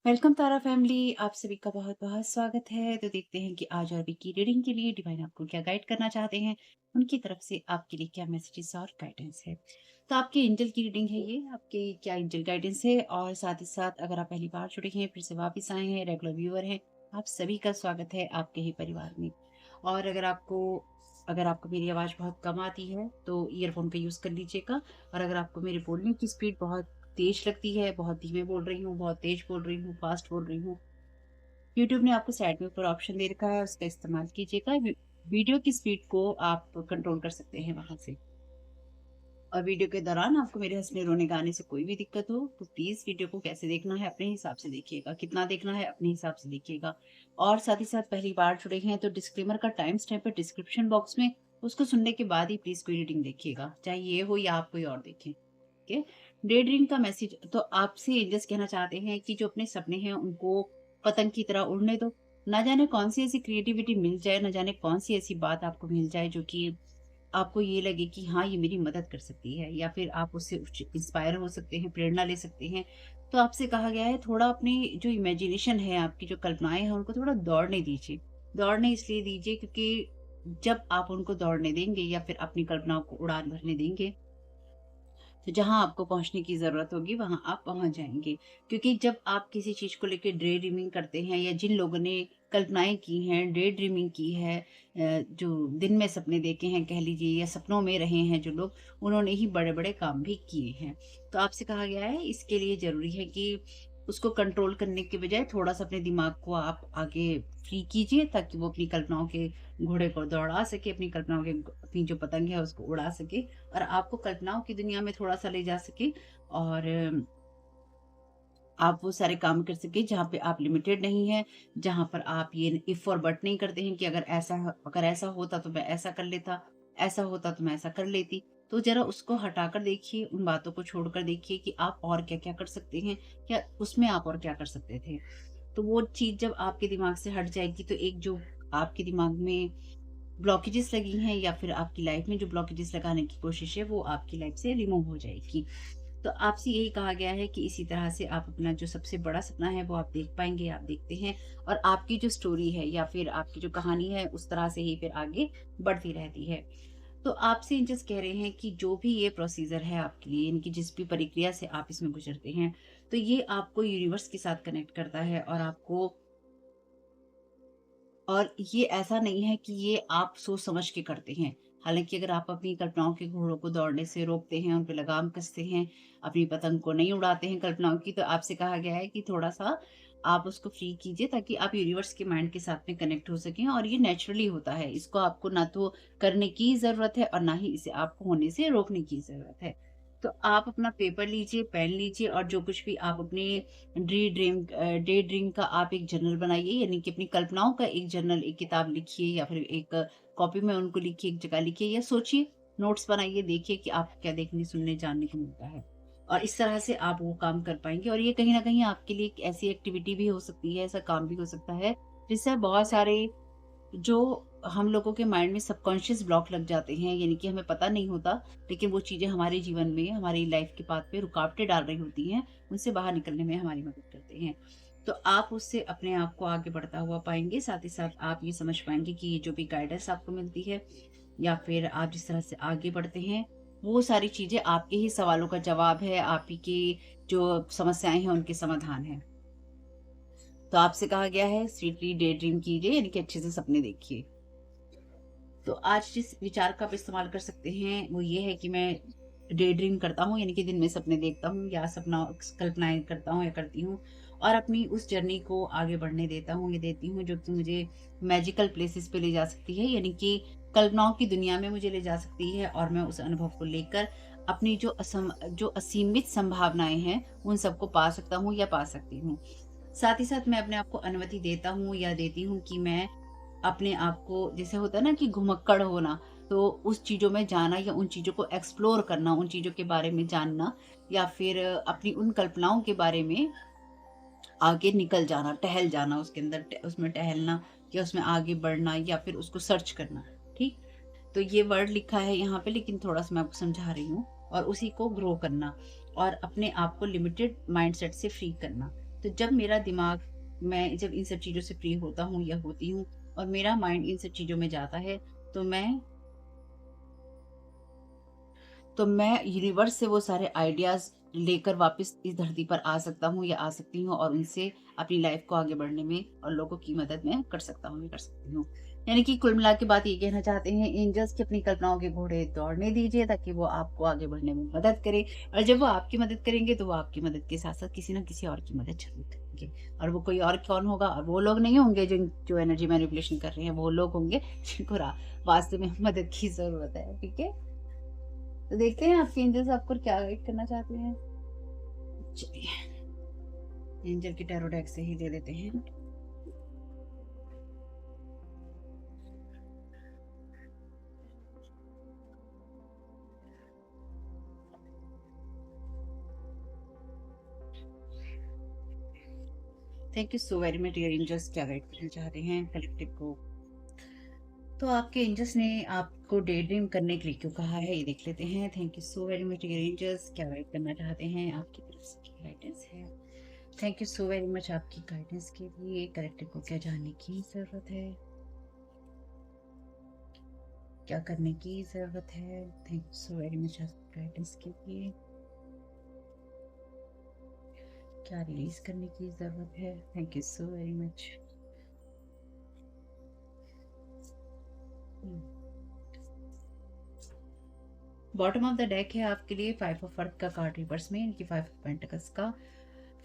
Welcome तारा family, आप सभी का बहुत बहुत स्वागत है। तो देखते हैं कि आज और भी की रीडिंग के लिए डिवाइन आपको क्या गाइड करना चाहते हैं, उनकी तरफ से आपके लिए क्या मैसेजेस और गाइडेंस है। तो आपके एंजल की रीडिंग है ये, आपके क्या एंजल गाइडेंस है। और साथ ही साथ अगर आप पहली बार जुड़े हैं, फिर से वापस आए हैं, रेगुलर व्यूअर हैं, आप सभी का स्वागत है आपके ही परिवार में। और अगर आपको मेरी आवाज़ बहुत कम आती है तो ईयरफोन का यूज़ कर लीजिएगा। और अगर आपको मेरे बोलने की स्पीड बहुत तेज लगती है, बहुत धीमे बोल रही हूँ, बहुत तेज बोल रही हूँ, फास्ट बोल रही हूँ, यूट्यूब ने आपको साइड में ऊपर ऑप्शन दे रखा है, उसका इस्तेमाल कीजिएगा। वीडियो की स्पीड को आप कंट्रोल कर सकते हैं वहाँ से। और वीडियो के दौरान आपको मेरे हँसने, रोने, गाने से कोई भी दिक्कत हो, तो प्लीज़ वीडियो को कैसे देखना है अपने हिसाब से देखिएगा, कितना देखना है अपने हिसाब से देखिएगा। और साथ ही साथ पहली बार जुड़े हैं तो डिस्क्लेमर का टाइम स्टैम्प है डिस्क्रिप्शन बॉक्स में, उसको सुनने के बाद ही प्लीज़ कोई रीडिंग देखिएगा, चाहे ये हो या आप कोई और देखें। ओके? डे ड्रीम का मैसेज तो आपसे एंजल्स कहना चाहते हैं कि जो अपने सपने हैं उनको पतंग की तरह उड़ने दो। ना जाने कौन-सी ऐसी क्रिएटिविटी मिल जाए, ना जाने कौन-सी ऐसी बात आपको मिल जाए जो कि आपको ये लगे कि हाँ, ये मेरी मदद कर सकती है, या फिर आप उससे इंस्पायर हो सकते हैं, प्रेरणा ले सकते हैं। तो आपसे कहा गया है थोड़ा अपनी जो इमेजिनेशन है, आपकी जो कल्पनाएँ हैं, उनको थोड़ा दौड़ने दीजिए। दौड़ने इसलिए दीजिए क्योंकि जब आप उनको दौड़ने देंगे या फिर अपनी कल्पनाओं को उड़ान भरने देंगे, तो जहाँ आपको पहुँचने की ज़रूरत होगी वहाँ आप पहुँच जाएँगे। क्योंकि जब आप किसी चीज़ को लेके डे ड्रीमिंग करते हैं, या जिन लोगों ने कल्पनाएँ की हैं, डे ड्रीमिंग की है, जो दिन में सपने देखे हैं कह लीजिए, या सपनों में रहे हैं जो लोग, उन्होंने ही बड़े-बड़े काम भी किए हैं। तो आपसे कहा गया है इसके लिए ज़रूरी है कि उसको कंट्रोल करने के बजाय थोड़ा-सा अपने दिमाग को आप आगे फ्री कीजिए, ताकि वो अपनी कल्पनाओं के घोड़े को दौड़ा सके, अपनी कल्पनाओं के अपनी जो पतंग है उसको उड़ा सके, और आपको कल्पनाओं की दुनिया में थोड़ा-सा ले जा सके। और आप वो सारे काम कर सकें जहाँ पे आप लिमिटेड नहीं हैं, जहाँ पर आप ये इफ और बट नहीं करते हैं कि अगर ऐसा होता तो मैं ऐसा कर लेता, ऐसा होता तो मैं ऐसा कर लेती। तो ज़रा उसको हटाकर देखिए, उन बातों को छोड़कर देखिए कि आप और क्या-क्या कर सकते हैं, या उसमें आप और क्या कर सकते थे। तो वो चीज़ जब आपके दिमाग से हट जाएगी, तो एक जो आपके दिमाग में ब्लॉकेजेस लगी हैं, या फिर आपकी लाइफ में जो ब्लॉकेजेस लगाने की कोशिश है, वो आपकी लाइफ से रिमूव हो जाएगी। तो आपसे यही कहा गया है कि इसी तरह से आप अपना जो सबसे बड़ा सपना है वो आप देख पाएँगे, आप देखते हैं। और आपकी जो स्टोरी है या फिर आपकी जो कहानी है, उस तरह से ही फिर आगे बढ़ती रहती है। तो आपसे एंजल्स कह रहे हैं कि जो भी ये प्रोसीजर है आपके लिए, इनकी जिस भी प्रक्रिया से आप इसमें गुज़रते हैं, तो ये आपको यूनिवर्स के साथ कनेक्ट करता है। और ये ऐसा नहीं है कि ये आप सोच समझ के करते हैं। हालाँकि अगर आप अपनी कल्पनाओं के घोड़ों को दौड़ने से रोकते हैं, उन पे लगाम कसते हैं, अपनी पतंग को नहीं उड़ाते हैं कल्पनाओं की, तो आपसे कहा गया है कि थोड़ा-सा आप उसको फ्री कीजिए, ताकि आप यूनिवर्स के माइंड के साथ में कनेक्ट हो सकें। और ये नेचुरली होता है। इसको आपको ना तो करने की ज़रूरत है, और ना ही इसे आपको होने से रोकने की ज़रूरत है। तो आप अपना पेपर लीजिए, पेन लीजिए, और जो कुछ भी आप अपने डे ड्रीम का आप एक जर्नल बनाइए, यानी कि अपनी कल्पनाओं का एक जर्नल, एक किताब लिखिए, या फिर एक कॉपी में उनको लिखिए, एक जगह लिखिए, या सोचिए, नोट्स बनाइए, देखिए कि आपको क्या देखने, सुनने, जानने को मिलता है। और इस तरह से आप वो काम कर पाएँगे, और ये कहीं न कहीं आपके लिए एक ऐसी एक्टिविटी भी हो सकती है, ऐसा काम भी हो सकता है, जिससे बहुत सारे जो हम लोगों के माइंड में सबकॉन्शियस ब्लॉक लग जाते हैं, यानी कि हमें पता नहीं होता, लेकिन वो चीज़ें हमारे जीवन में, हमारी लाइफ के पाथ पे रुकावटें डाल रही होती हैं, उनसे बाहर निकलने में हमारी मदद करते हैं। तो आप उससे अपने आप को आगे बढ़ता हुआ पाएँगे, साथ ही साथ आप ये समझ पाएँगे कि ये जो भी गाइडेंस आपको मिलती है, या फिर आप जिस तरह से आगे बढ़ते हैं, वो सारी चीज़ें आपके ही सवालों का जवाब है, आप ही की जो समस्याएँ हैं, उनके समाधान हैं। तो आपसे कहा गया है स्वीटली डे ड्रीम कीजिए, यानी कि अच्छे से सपने देखिए। तो आज जिस विचार का आप इस्तेमाल कर सकते हैं वो ये है कि मैं डे ड्रीम करता हूँ, यानी कि दिन में सपने देखता हूँ, या सपना कल्पनाएं करता हूँ या करती हूँ, और अपनी उस जर्नी को आगे बढ़ने देता हूँ या देती हूँ, जो कि मुझे मैजिकल प्लेसेस पे ले जा सकती है, यानी कि कल्पनाओं की दुनिया में मुझे ले जा सकती है, और मैं उस अनुभव को लेकर अपनी जो असीमित संभावनाएं हैं उन सबको पा सकता हूँ या पा सकती हूँ। साथ ही साथ मैं अपने आप को अनुमति देता हूँ या देती हूँ कि मैं अपने आप को, जैसे होता है ना कि घुमक्कड़ होना, तो उस चीज़ों में जाना, या उन चीज़ों को एक्सप्लोर करना, उन चीज़ों के बारे में जानना, या फिर अपनी उन कल्पनाओं के बारे में आगे निकल जाना, टहल जाना उसके अंदर, उसमें टहलना, या उसमें आगे बढ़ना, या फिर उसको सर्च करना। ठीक? तो ये वर्ड लिखा है यहाँ पे, लेकिन थोड़ा-सा मैं आपको समझा रही हूँ। और उसी को ग्रो करना, और अपने आप को लिमिटेड माइंडसेट से फ्री करना। तो जब मेरा दिमाग मैं जब इन सब चीज़ों से फ्री होता हूँ या होती हूँ और मेरा माइंड इन सब चीज़ों में जाता है, तो मैं यूनिवर्स से वो सारे आइडियाज़ लेकर वापस इस धरती पर आ सकता हूँ या आ सकती हूँ और उनसे अपनी लाइफ को आगे बढ़ने में और लोगों की मदद मैं कर सकता हूँ, कर सकती हूँ। यानी कि कुल मिला के बात ये कहना चाहते हैं, एंजल्स की अपनी कल्पनाओं के घोड़े दौड़ने दीजिए ताकि वो आपको आगे बढ़ने में मदद करें, और जब वो आपकी मदद करेंगे तो वो आपकी मदद के साथ-साथ किसी न किसी और की मदद ज़रूर करेंगे। और वो कोई और कौन होगा? और वो लोग नहीं होंगे जो एनर्जी मैनिपुलेशन कर रहे हैं, वो लोग होंगे जिनको वास्तव में मदद की ज़रूरत है। ठीक है? तो देखते हैं आपके एंजल्स आपको क्या गाइड करना चाहते हैं। चलिए, एंजल की टैरो डेक से ही दे देते हैं। Thank you so very much dear angels, क्या गाइड करना चाह रहे हैं कलेक्टिव को। तो आपके एंजल्स ने आपको डे ड्रीम करने के लिए क्यों कहा है, ये देख लेते हैं। Thank you so very much dear angels, क्या गाइड करना चाहते हैं, आपकी तरफ से क्या गाइडेंस है। Thank you so very much आपकी गाइडेंस के लिए। कलेक्टिव को क्या जानने की ज़रूरत है, क्या करने की ज़रूरत है। Thank you so very much आपकी गाइडेंस के लिए। क्या रिलीज करने की ज़रूरत है। Thank you so very much. Bottom of the deck है आपके लिए 5 ऑफ अर्थ का कार्ड रिवर्स में, यानी कि 5 ऑफ पेंटिकल्स का।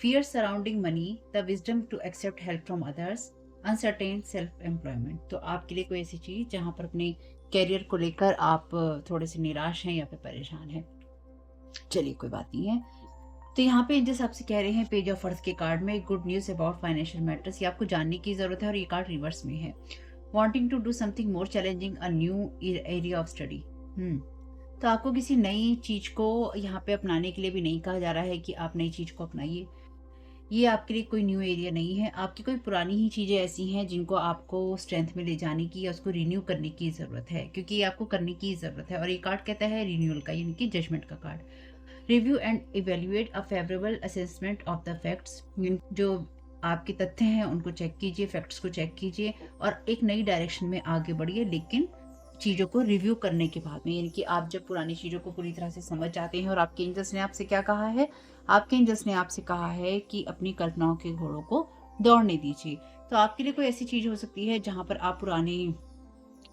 Fear surrounding money, the wisdom to accept help from others, uncertain self employment. तो आपके लिए कोई ऐसी चीज़ जहाँ पर अपने कैरियर को लेकर आप थोड़े से निराश हैं या फिर परेशान हैं। चलिए कोई बात नहीं है। तो यहाँ पे एंजल्स आपसे कह रहे हैं, पेज ऑफ अर्थ के कार्ड में good news about financial matters, ये आपको जानने की ज़रूरत है और ये कार्ड रिवर्स में है। Wanting to do something more challenging, a new area of study. तो आपको किसी नई चीज़ को यहाँ पे अपनाने के लिए भी नहीं कहा जा रहा है कि आप नई चीज़ को अपनाइए। ये आपके लिए कोई न्यू एरिया नहीं है, आपकी कोई पुरानी ही चीज़ें ऐसी हैं जिनको आपको स्ट्रेंथ में ले जाने की या उसको रिन्यू करने की ज़रूरत है, क्योंकि ये आपको करने की ज़रूरत है। और ये कार्ड कहता है रिन्यूअल का, यानी कि जजमेंट का card. Review and evaluate a favourable assessment of the facts. जो आपके तथ्य हैं उनको चेक कीजिए, फैक्ट्स को चेक कीजिए और एक नई डायरेक्शन में आगे बढ़िए, लेकिन चीज़ों को रिव्यू करने के बाद में, यानी कि आप जब पुरानी चीज़ों को पूरी तरह से समझ जाते हैं। और आपके एंजल्स ने आपसे क्या कहा है, आपके एंजल्स ने आपसे कहा है कि अपनी कल्पनाओं के घोड़ों को दौड़ने दीजिए। तो आपके लिए कोई ऐसी चीज़ हो सकती है जहाँ पर आप पुरानी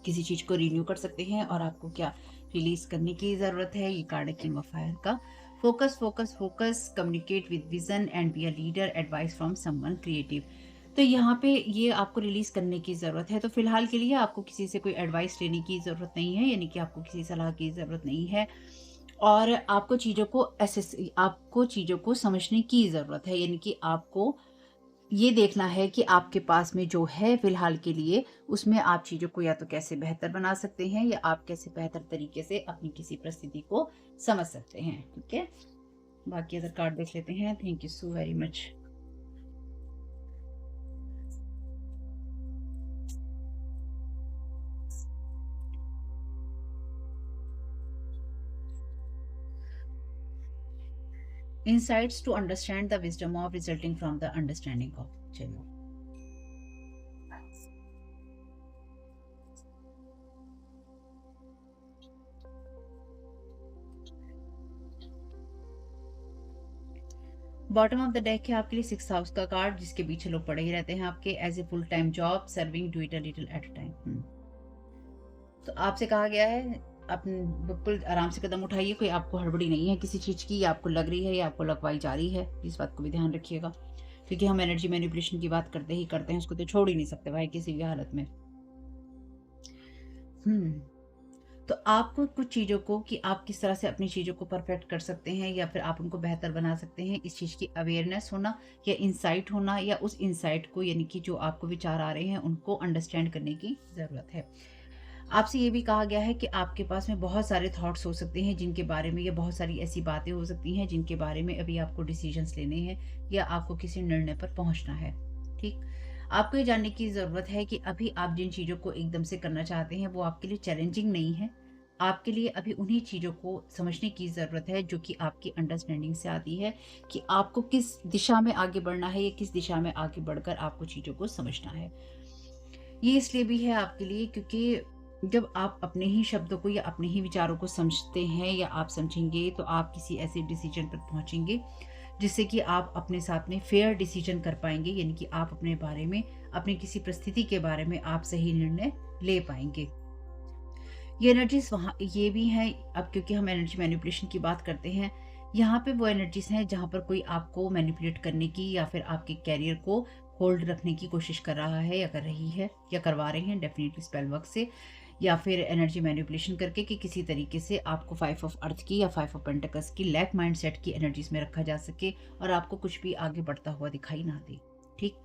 किसी चीज़ को रिन्यू कर सकते हैं और आपको क्या रिलीज करने की ज़रूरत है। ये कार्ड है किंग ऑफ फायर का। Focus focus focus, communicate with vision and be a leader, advice from someone creative. तो यहाँ पे ये आपको रिलीज करने की ज़रूरत है। तो फिलहाल के लिए आपको किसी से कोई एडवाइस लेने की ज़रूरत नहीं है, यानी कि आपको किसी सलाह की ज़रूरत नहीं है। और आपको चीज़ों को समझने की ज़रूरत है, यानी कि आपको ये देखना है कि आपके पास में जो है फिलहाल के लिए, उसमें आप चीज़ों को या तो कैसे बेहतर बना सकते हैं या आप कैसे बेहतर तरीके से अपनी किसी परिस्थिति को समझ सकते हैं। ठीक है, बाकी अदर कार्ड देख लेते हैं। Thank you so very much. Insights to understand the wisdom of resulting from the understanding of. चलो, बॉटम ऑफ द डेक है आपके लिए 6th हाउस का कार्ड, जिसके पीछे लोग पड़े ही रहते हैं आपके। As a full time job serving, do it a little at a time. तो आपसे कहा गया है अपन बिल्कुल आराम से कदम उठाइए, कोई आपको हड़बड़ी नहीं है किसी चीज़ की, या आपको लग रही है या आपको लगवाई जा रही है, इस बात को भी ध्यान रखिएगा। क्योंकि हम एनर्जी मैनिपुलेशन की बात करते ही करते हैं, उसको तो छोड़ ही नहीं सकते भाई किसी भी हालत में। हम्म तो आपको कुछ चीज़ों को कि आप किस तरह से अपनी चीज़ों को परफेक्ट कर सकते हैं या फिर आप उनको बेहतर बना सकते हैं, इस चीज़ की अवेयरनेस होना या इंसाइट होना, या उस इंसाइट को, यानी कि जो आपको विचार आ रहे हैं उनको अंडरस्टैंड करने की ज़रूरत है। आपसे ये भी कहा गया है कि आपके पास में बहुत सारे थॉट्स हो सकते हैं जिनके बारे में, या बहुत सारी ऐसी बातें हो सकती हैं जिनके बारे में अभी आपको डिसीजंस लेने हैं या आपको किसी निर्णय पर पहुंचना है। ठीक, आपको ये जानने की ज़रूरत है कि अभी आप जिन चीज़ों को एकदम से करना चाहते हैं वो आपके लिए चैलेंजिंग नहीं है, आपके लिए अभी उन्हीं चीज़ों को समझने की ज़रूरत है जो कि आपकी अंडरस्टैंडिंग से आती है कि आपको किस दिशा में आगे बढ़ना है या किस दिशा में आगे बढ़कर आपको चीज़ों को समझना है। ये इसलिए भी है आपके लिए क्योंकि जब आप अपने ही शब्दों को या अपने ही विचारों को समझते हैं या आप समझेंगे तो आप किसी ऐसे डिसीजन पर पहुंचेंगे जिससे कि आप अपने साथ में फेयर डिसीजन कर पाएंगे, यानी कि आप अपने बारे में, अपनी किसी परिस्थिति के बारे में आप सही निर्णय ले पाएंगे। ये एनर्जीज वहाँ ये भी हैं। अब क्योंकि हम एनर्जी मैनिपुलेशन की बात करते हैं, यहाँ पे वो एनर्जीज हैं जहाँ पर कोई आपको मैनिपुलेट करने की या फिर आपके कैरियर को होल्ड रखने की कोशिश कर रहा है या कर रही है या करवा रहे हैं, डेफिनेटली स्पेल वर्क से या फिर एनर्जी मैनिपुलेशन करके कि किसी तरीके से आपको 5 ऑफ अर्थ की या 5 ऑफ पेंटिकल्स की लैक माइंडसेट की एनर्जीज में रखा जा सके और आपको कुछ भी आगे बढ़ता हुआ दिखाई ना दे। ठीक।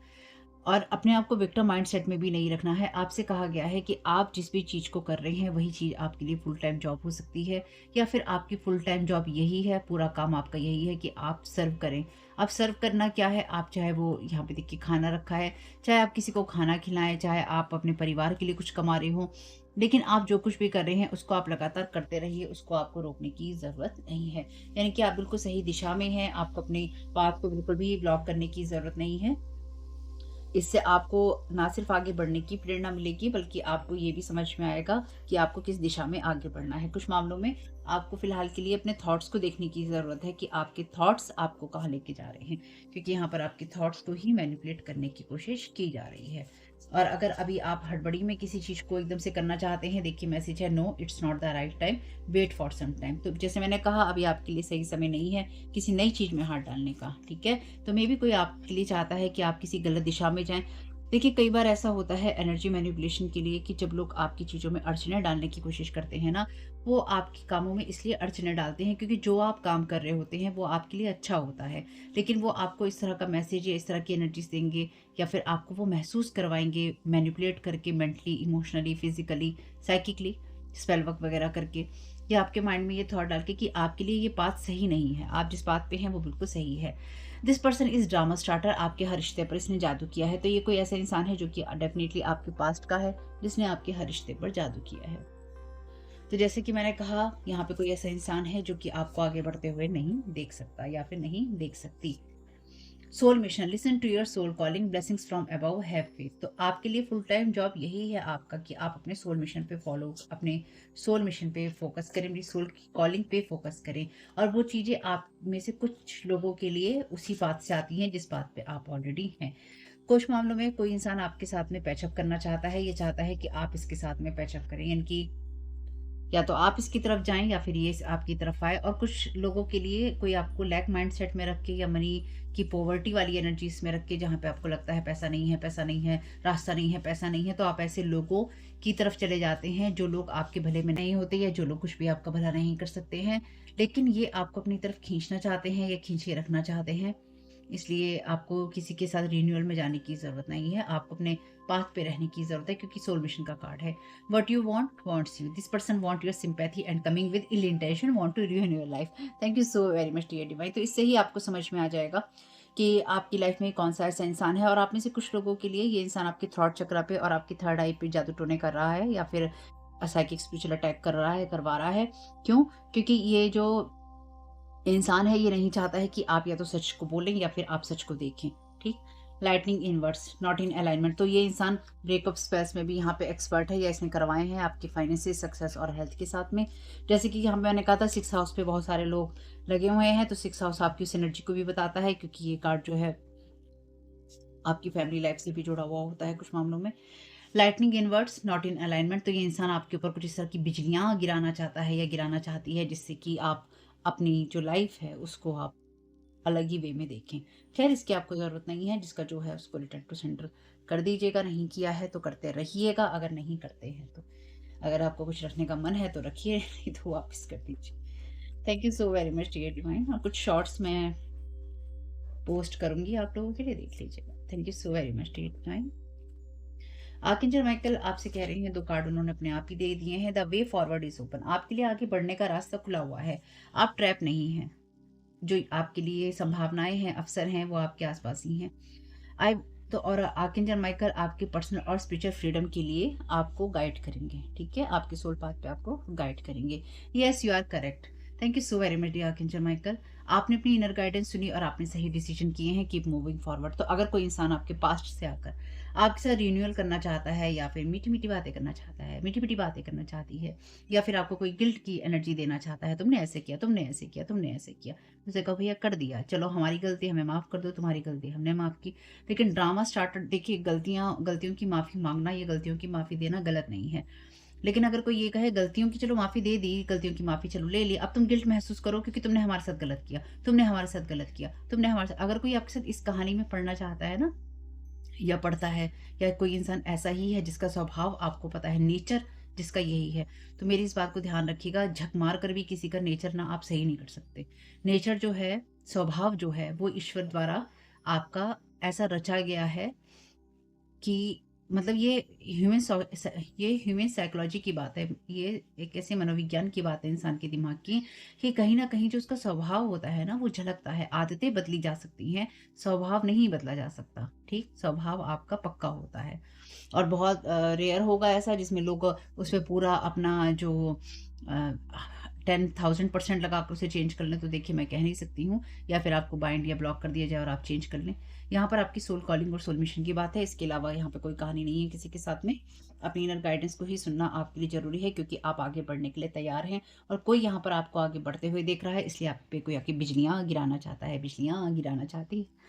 और अपने आप को विक्टिम माइंडसेट में भी नहीं रखना है। आपसे कहा गया है कि आप जिस भी चीज़ को कर रहे हैं वही चीज़ आपके लिए फुल टाइम जॉब हो सकती है या फिर आपकी फुल टाइम जॉब यही है, पूरा काम आपका यही है कि आप सर्व करें। अब सर्व करना क्या है? आप चाहे वो यहाँ पे देखिए खाना रखा है, चाहे आप किसी को खाना खिलाएँ, चाहे आप अपने परिवार के लिए कुछ कमा रहे हो, लेकिन आप जो कुछ भी कर रहे हैं उसको आप लगातार करते रहिए, उसको आपको रोकने की ज़रूरत नहीं है। यानी कि आप बिल्कुल सही दिशा में हैं, आपको अपने पाथ को बिल्कुल भी ब्लॉक करने की ज़रूरत नहीं है। इससे आपको ना सिर्फ आगे बढ़ने की प्रेरणा मिलेगी बल्कि आपको ये भी समझ में आएगा कि आपको किस दिशा में आगे बढ़ना है। कुछ मामलों में आपको फिलहाल के लिए अपने थॉट्स को देखने की ज़रूरत है कि आपके थॉट्स आपको कहाँ लेके जा रहे हैं, क्योंकि यहाँ पर आपके थॉट्स को ही मैनिपुलेट करने की कोशिश की जा रही है। और अगर अभी आप हड़बड़ी में किसी चीज़ को एकदम से करना चाहते हैं, देखिए मैसेज है no it's not the right time, wait for some time. तो जैसे मैंने कहा अभी आपके लिए सही समय नहीं है किसी नई चीज़ में हाथ डालने का, ठीक है? तो मे बी कोई आपके लिए चाहता है कि आप किसी गलत दिशा में जाएँ। देखिए कई बार ऐसा होता है एनर्जी मैनिपुलेशन के लिए कि जब लोग आपकी चीज़ों में अड़चनें डालने की कोशिश करते हैं ना, वो आपके कामों में इसलिए अड़चनें डालते हैं क्योंकि जो आप काम कर रहे होते हैं वो आपके लिए अच्छा होता है। लेकिन वो आपको इस तरह का मैसेज या इस तरह की एनर्जीज़ देंगे या फिर आपको वो महसूस करवाएँगे मैनिपुलेट करके mentally, emotionally, physically, psychically, spell work वगैरह करके या आपके माइंड में ये थॉट डाल के कि आपके लिए ये पाथ सही नहीं है, आप जिस पाथ पे हैं वो बिल्कुल सही है। This person is drama starter, आपके हर रिश्ते पर इसने जादू किया है। तो ये कोई ऐसा इंसान है जो कि डेफ़िनिटली आपके पास्ट का है, जिसने आपके हर रिश्ते पर जादू किया है। तो जैसे कि मैंने कहा, यहाँ पे कोई ऐसा इंसान है जो कि आपको आगे बढ़ते हुए नहीं देख सकता या फिर नहीं देख सकती। Soul mission, listen to your soul calling, blessings from above, have faith. तो आपके लिए फुल टाइम जॉब यही है आपका कि आप अपने सोल मिशन पे अपने सोल मिशन पे फोकस करें, अपनी सोल की कॉलिंग पे फोकस करें। और वो चीज़ें आप में से कुछ लोगों के लिए उसी बात से आती हैं जिस बात पे आप ऑलरेडी हैं। कुछ मामलों में कोई इंसान आपके साथ में पैचअप करना चाहता है, ये चाहता है कि आप इसके साथ में पैचअप करें, यानी कि या तो आप इसकी तरफ जाएँ या फिर ये आपकी तरफ आए। और कुछ लोगों के लिए कोई आपको लैक माइंडसेट में रख के या मनी की पॉवर्टी वाली एनर्जीज़ में रख के, जहाँ पे आपको लगता है पैसा नहीं है, पैसा नहीं है, रास्ता नहीं है, पैसा नहीं है, तो आप ऐसे लोगों की तरफ चले जाते हैं जो लोग आपके भले में नहीं होते या जो लोग कुछ भी आपका भला नहीं कर सकते हैं। लेकिन ये आपको अपनी तरफ खींचना चाहते हैं या खींच के रखना चाहते हैं। इसलिए आपको किसी के साथ रिन्यूअल में जाने की ज़रूरत नहीं है, आपको अपने पाथ पे रहने की ज़रूरत है क्योंकि सोल मिशन का कार्ड है। What you want wants you, this person want your sympathy and coming with ill intention want to ruin your life. Thank you so very much dear divine. तो इससे ही आपको समझ में आ जाएगा कि आपकी लाइफ में कौन सा ऐसा इंसान है। और आप में से कुछ लोगों के लिए ये इंसान आपके थ्रॉट चक्रा पे और आपकी थर्ड आई पे जादू टोने कर रहा है या फिर साइकिक स्पिरिचुअल अटैक कर रहा है, करवा रहा है। क्यों? क्योंकि ये जो इंसान है ये नहीं चाहता है कि आप या तो सच को बोलें या फिर आप सच को देखें। ठीक। Lightning inverse, not in alignment. तो ये इंसान ब्रेकअप स्पेल्स में भी यहाँ पे एक्सपर्ट है या इसने करवाए हैं आपके फाइनेंसिस, सक्सेस और हेल्थ के साथ में। जैसे कि हम मैंने कहा था 6 हाउस पे बहुत सारे लोग लगे हुए हैं, तो 6 हाउस आपकी उस एनर्जी को भी बताता है क्योंकि ये कार्ड जो है आपकी फैमिली लाइफ से भी जुड़ा हुआ होता है कुछ मामलों में। Lightning inverts, not in alignment. तो ये इंसान आपके ऊपर कुछ इस तरह की बिजलियाँ गिराना चाहता है या गिराना चाहती है जिससे कि आप अपनी जो लाइफ है उसको आप अलग ही वे में देखें। खैर इसकी आपको ज़रूरत नहीं है, जिसका जो है उसको रिटर्न टू सेंडर कर दीजिएगा, नहीं किया है तो करते रहिएगा, अगर नहीं करते हैं तो। अगर आपको कुछ रखने का मन है तो रखिए, नहीं तो वापस कर दीजिए। Thank you so very much dear divine. और कुछ शॉर्ट्स मैं पोस्ट करूँगी आप लोगों के लिए, देख लीजिएगा। Thank you so very much dear divine. Archangel Michael आपसे कह रहे हैं, 2 कार्ड उन्होंने अपने आप ही दे दिए हैं। The way forward is open, आपके लिए आगे बढ़ने का रास्ता खुला हुआ है, आप ट्रैप नहीं हैं। जो आपके लिए संभावनाएं हैं, अवसर हैं, वो आपके आसपास ही हैं। आई तो और आर्कएंजल माइकल आपके पर्सनल और स्पिरिचुअल फ्रीडम के लिए आपको गाइड करेंगे, ठीक है? आपके सोल पाथ पे आपको गाइड करेंगे। Yes, you are correct. Thank you so very much dear archangel Michael. आपने अपनी इनर गाइडेंस सुनी और आपने सही डिसीजन किए हैं, कीप मूविंग फॉरवर्ड। तो अगर कोई इंसान आपके पास्ट से आकर आपके साथ रिन्यूअल करना चाहता है, या फिर मीठी-मीठी बातें करना चाहता है, मीठी-मीठी बातें करना चाहती है, या फिर आपको कोई गिल्ट की एनर्जी देना चाहता है, तुमने ऐसे किया, तुमने ऐसे किया, तुमने ऐसे किया। उसे कहो भैया कर दिया, चलो हमारी गलती हमें माफ़ कर दो, तुम्हारी गलती हमने माफ़ की। लेकिन ड्रामा स्टार्ट, देखिए गलतियों की माफ़ी माँगना या गलतियों की माफ़ी देना गलत नहीं है। लेकिन अगर कोई ये कहे गलतियों की चलो माफ़ी दे दी, गलतियों की माफ़ी चलो ले ली, अब तुम गिल्ट महसूस करो क्योंकि तुमने हमारे साथ गलत किया, तुमने हमारे साथ गलत किया, तुमने हमारे साथ, अगर कोई आपके साथ इस कहानी में पढ़ना चाहता है ना, या पढ़ता है, या कोई इंसान ऐसा ही है जिसका स्वभाव आपको पता है, नेचर जिसका यही है, तो मेरी इस बात को ध्यान रखिएगा, झक मार कर भी किसी का नेचर ना आप सही नहीं कर सकते। नेचर जो है, स्वभाव जो है, वो ईश्वर द्वारा आपका ऐसा रचा गया है कि मतलब ये ह्यूमन साइकोलॉजी की बात है। ये एक ऐसे मनोविज्ञान की बात है इंसान के दिमाग की, कि कहीं न कहीं जो उसका स्वभाव होता है ना, वो झलकता है। आदतें बदली जा सकती हैं, स्वभाव नहीं बदला जा सकता, ठीक? स्वभाव आपका पक्का होता है। और बहुत रेयर होगा ऐसा जिसमें लोग उसमें पूरा अपना जो 10,000% लगा कर उसे चेंज कर लें, तो देखिए मैं कह नहीं सकती हूँ, या फिर आपको बाइंड या ब्लॉक कर दिया जाए और आप चेंज कर लें। यहाँ पर आपकी सोल कॉलिंग और सोल मिशन की बात है, इसके अलावा यहाँ पे कोई कहानी नहीं है किसी के साथ में। अपनी इनर गाइडेंस को ही सुनना आपके लिए ज़रूरी है, क्योंकि आप आगे बढ़ने के लिए तैयार हैं, और कोई यहाँ पर आपको आगे बढ़ते हुए देख रहा है, इसलिए आप पे कोई आके बिजलियाँ गिराना चाहता है, बिजलियाँ गिराना चाहती है।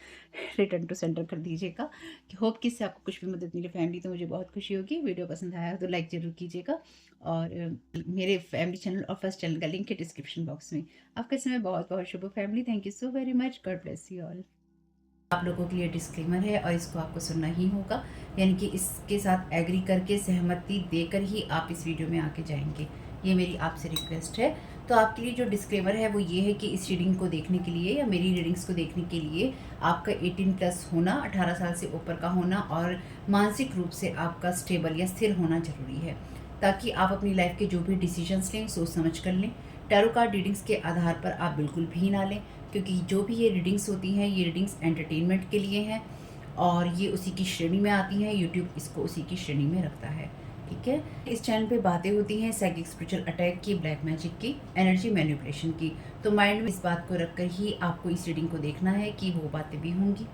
रिटर्न टू सेंटर कर दीजिएगा। कि होप कि इससे आपको कुछ भी मदद मिले फैमिली, तो मुझे बहुत खुशी होगी। वीडियो पसंद आया तो लाइक ज़रूर कीजिएगा, और मेरे फैमिली चैनल और फर्स्ट चैनल का लिंक है डिस्क्रिप्शन बॉक्स में। आपका समय बहुत बहुत शुभ हो family. Thank you so very much. God bless you all. आप लोगों के लिए डिस्क्लेमर है और इसको आपको सुनना ही होगा, यानी कि इसके साथ एग्री करके, सहमति देकर ही आप इस वीडियो में आके जाएंगे। ये मेरी आपसे रिक्वेस्ट है। तो आपके लिए जो डिस्क्लेमर है वो ये है कि इस रीडिंग को देखने के लिए या मेरी रीडिंग्स को देखने के लिए आपका 18+ होना, 18 साल से ऊपर का होना, और मानसिक रूप से आपका स्टेबल या स्थिर होना ज़रूरी है, ताकि आप अपनी लाइफ के जो भी डिसीजंस लें सोच समझ कर लें। टैरो कार्ड रीडिंग्स के आधार पर आप बिल्कुल भी ना लें, क्योंकि जो भी ये रीडिंग्स होती हैं, ये रीडिंग्स एंटरटेनमेंट के लिए हैं, और ये उसी की श्रेणी में आती हैं। यूट्यूब इसको उसी की श्रेणी में रखता है, ठीक है? इस चैनल पे बातें होती हैं साइकिक स्पिरिचुअल अटैक की, ब्लैक मैजिक की, एनर्जी मैनिपुलेशन की। तो माइंड में इस बात को रखकर ही आपको इस रीडिंग को देखना है कि वो बातें भी होंगी।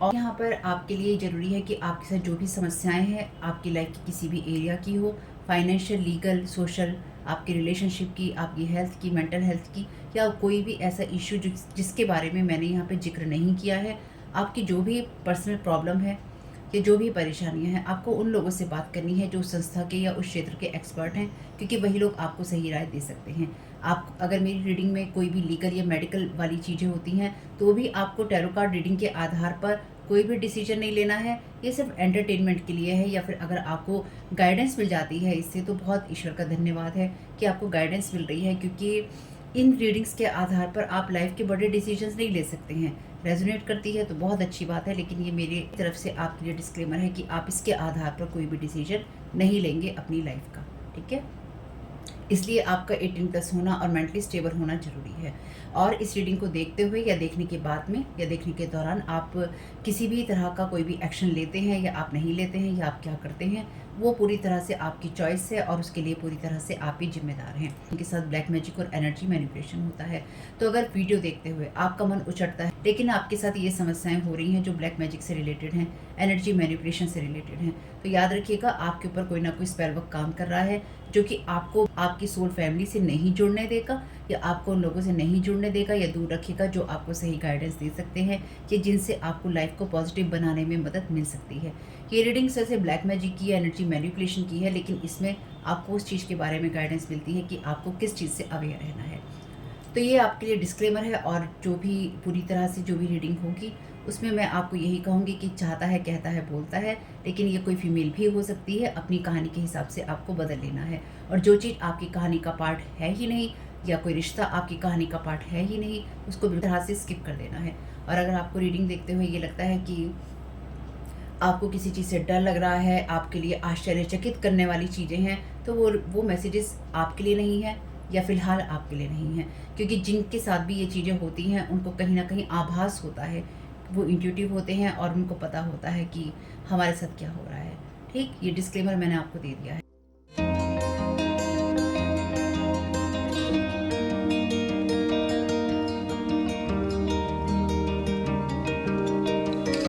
और यहाँ पर आपके लिए ज़रूरी है कि आपके साथ जो भी समस्याएं हैं, आपकी लाइफ की किसी भी एरिया की हो, फाइनेंशियल, लीगल, सोशल, आपके रिलेशनशिप की, आपकी हेल्थ की, मेंटल हेल्थ की, या कोई भी ऐसा इश्यू जिसके बारे में मैंने यहाँ पे जिक्र नहीं किया है, आपकी जो भी पर्सनल प्रॉब्लम है या जो भी परेशानियां हैं, आपको उन लोगों से बात करनी है जो उस संस्था के या उस क्षेत्र के एक्सपर्ट हैं, क्योंकि वही लोग आपको सही राय दे सकते हैं। आप अगर मेरी रीडिंग में कोई भी लीगल या मेडिकल वाली चीज़ें होती हैं, तो भी आपको टैरो कार्ड रीडिंग के आधार पर कोई भी डिसीजन नहीं लेना है। ये सिर्फ एंटरटेनमेंट के लिए है, या फिर अगर आपको गाइडेंस मिल जाती है इससे, तो बहुत ईश्वर का धन्यवाद है कि आपको गाइडेंस मिल रही है, क्योंकि इन रीडिंग्स के आधार पर आप लाइफ के बड़े डिसीजंस नहीं ले सकते हैं। रेजोनेट करती है तो बहुत अच्छी बात है, लेकिन ये मेरी तरफ से आपके लिए डिस्क्लेमर है कि आप इसके आधार पर कोई भी डिसीजन नहीं लेंगे अपनी लाइफ का, ठीक है? इसलिए आपका 18+ होना और मेंटली स्टेबल होना ज़रूरी है। और इस रीडिंग को देखते हुए या देखने के बाद में या देखने के दौरान आप किसी भी तरह का कोई भी एक्शन लेते हैं या आप नहीं लेते हैं, या आप क्या करते हैं, वो पूरी तरह से आपकी चॉइस है, और उसके लिए पूरी तरह से आप ही जिम्मेदार हैं। उनके साथ ब्लैक मैजिक और एनर्जी मैनिपुलेशन होता है। तो अगर वीडियो देखते हुए आपका मन उचटता है, लेकिन आपके साथ ये समस्याएं हो रही हैं जो ब्लैक मैजिक से रिलेटेड हैं, एनर्जी मैनिपुलेशन से रिलेटेड हैं, तो याद रखिएगा आपके ऊपर कोई ना कोई स्पेल वर्क काम कर रहा है, जो कि आपको आपकी सोल फैमिली से नहीं जुड़ने देगा, या आपको उन लोगों से नहीं जुड़ने देगा, या दूर रखेगा जो आपको सही गाइडेंस दे सकते हैं, कि जिनसे आपको लाइफ को पॉजिटिव बनाने में मदद मिल सकती है। ये रीडिंग वैसे ब्लैक मैजिक की, एनर्जी मैनिपुलेशन की है, लेकिन इसमें आपको उस चीज़ के बारे में गाइडेंस मिलती है कि आपको किस चीज़ से अवेयर रहना है। तो ये आपके लिए डिस्क्लेमर है, और जो भी पूरी तरह से जो भी रीडिंग होगी उसमें मैं आपको यही कहूँगी कि चाहता है, कहता है, बोलता है, लेकिन ये कोई फीमेल भी हो सकती है। अपनी कहानी के हिसाब से आपको बदल लेना है, और जो चीज़ आपकी कहानी का पार्ट है ही नहीं, या कोई रिश्ता आपकी कहानी का पार्ट है ही नहीं, उसको बिल्कुल तरह से स्किप कर देना है। और अगर आपको रीडिंग देखते हुए ये लगता है कि आपको किसी चीज़ से डर लग रहा है, आपके लिए आश्चर्यचकित करने वाली चीज़ें हैं, तो वो मैसेजेस आपके लिए नहीं है, या फ़िलहाल आपके लिए नहीं है, क्योंकि जिनके साथ भी ये चीज़ें होती हैं उनको कहीं न कहीं आभास होता है, वो इंट्यूटिव होते हैं और उनको पता होता है कि हमारे साथ क्या हो रहा है। ठीक? ये डिस्क्लेमर मैंने आपको दे दिया है।